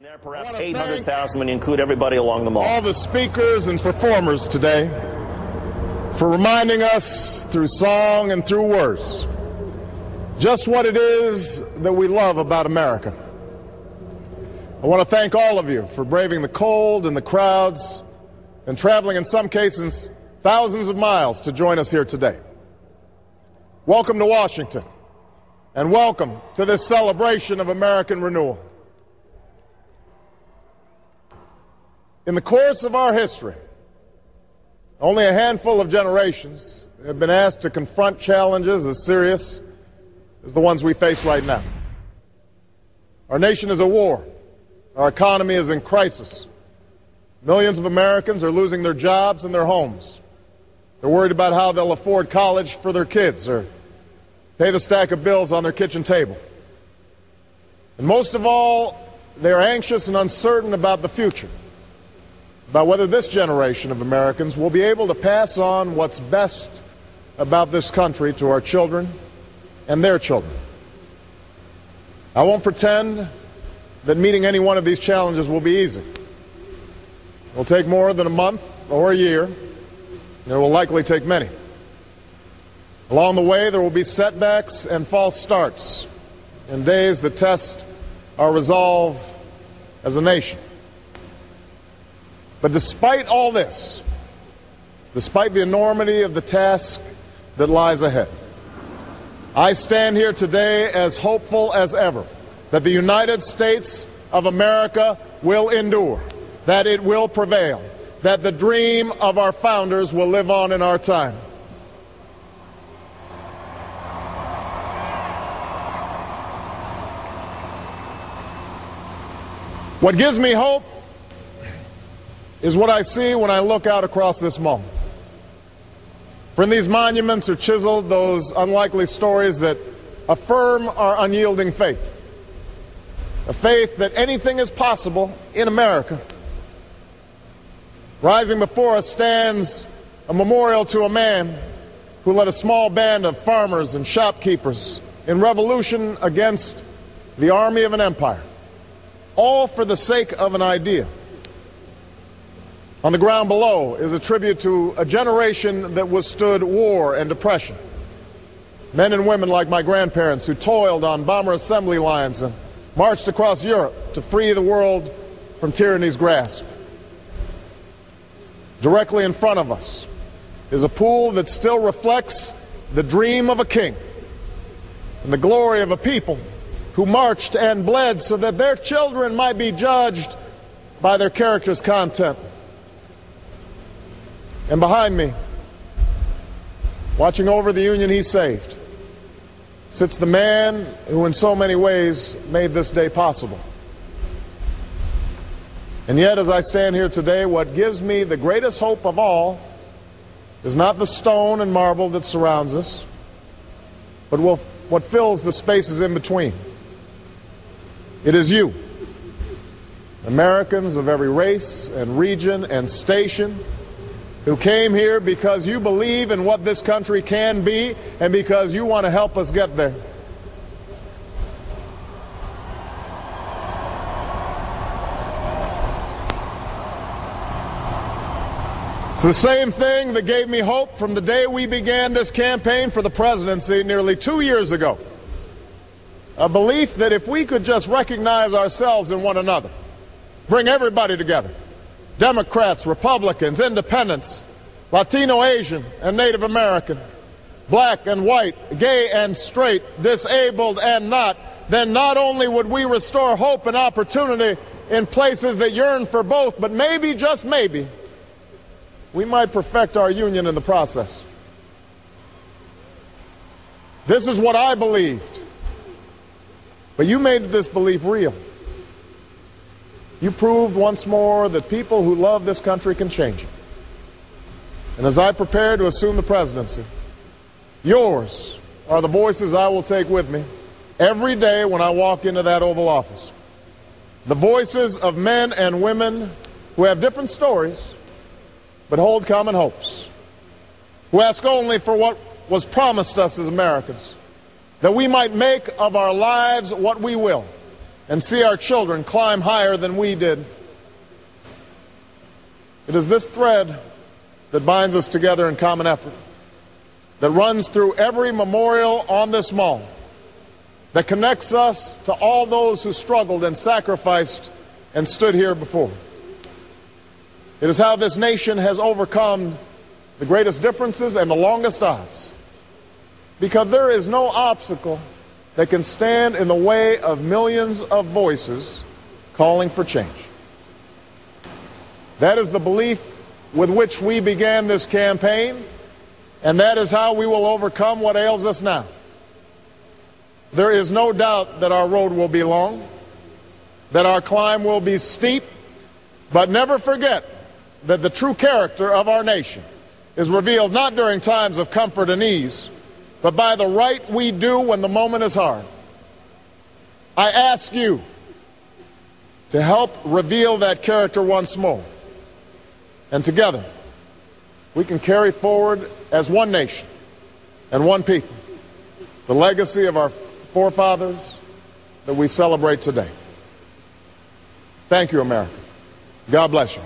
There are perhaps 800,000 when you include everybody along the mall. All the speakers and performers today for reminding us through song and through words just what it is that we love about America. I want to thank all of you for braving the cold and the crowds and traveling in some cases thousands of miles to join us here today. Welcome to Washington, and welcome to this celebration of American renewal. In the course of our history, only a handful of generations have been asked to confront challenges as serious as the ones we face right now. Our nation is at war. Our economy is in crisis. Millions of Americans are losing their jobs and their homes. They're worried about how they'll afford college for their kids or pay the stack of bills on their kitchen table. And most of all, they're anxious and uncertain about the future, about whether this generation of Americans will be able to pass on what's best about this country to our children and their children. I won't pretend that meeting any one of these challenges will be easy. It will take more than a month or a year, and it will likely take many. Along the way, there will be setbacks and false starts and days that test our resolve as a nation. But despite all this, despite the enormity of the task that lies ahead, I stand here today as hopeful as ever that the United States of America will endure, that it will prevail, that the dream of our founders will live on in our time. What gives me hope is what I see when I look out across this mall. For in these monuments are chiseled those unlikely stories that affirm our unyielding faith, a faith that anything is possible in America. Rising before us stands a memorial to a man who led a small band of farmers and shopkeepers in revolution against the army of an empire, all for the sake of an idea. On the ground below is a tribute to a generation that withstood war and depression. Men and women like my grandparents who toiled on bomber assembly lines and marched across Europe to free the world from tyranny's grasp. Directly in front of us is a pool that still reflects the dream of a king and the glory of a people who marched and bled so that their children might be judged by their character's content. And behind me, watching over the union he saved, sits the man who in so many ways made this day possible. And yet, as I stand here today, what gives me the greatest hope of all is not the stone and marble that surrounds us, but what fills the spaces in between. It is you, Americans of every race and region and station, who came here because you believe in what this country can be and because you want to help us get there. It's the same thing that gave me hope from the day we began this campaign for the presidency nearly 2 years ago. A belief that if we could just recognize ourselves in one another, bring everybody together, Democrats, Republicans, Independents, Latino, Asian, and Native American, black and white, gay and straight, disabled and not, then not only would we restore hope and opportunity in places that yearn for both, but maybe, just maybe, we might perfect our union in the process. This is what I believed, but you made this belief real. You proved once more that people who love this country can change it. And as I prepare to assume the presidency, yours are the voices I will take with me every day when I walk into that Oval Office. The voices of men and women who have different stories, but hold common hopes, who ask only for what was promised us as Americans, that we might make of our lives what we will, and see our children climb higher than we did. It is this thread that binds us together in common effort, that runs through every memorial on this mall, that connects us to all those who struggled and sacrificed and stood here before. It is how this nation has overcome the greatest differences and the longest odds, because there is no obstacle that can stand in the way of millions of voices calling for change. That is the belief with which we began this campaign, and that is how we will overcome what ails us now. There is no doubt that our road will be long, that our climb will be steep, but never forget that the true character of our nation is revealed not during times of comfort and ease, but by the right we do when the moment is hard. I ask you to help reveal that character once more. And together, we can carry forward as one nation and one people the legacy of our forefathers that we celebrate today. Thank you, America. God bless you.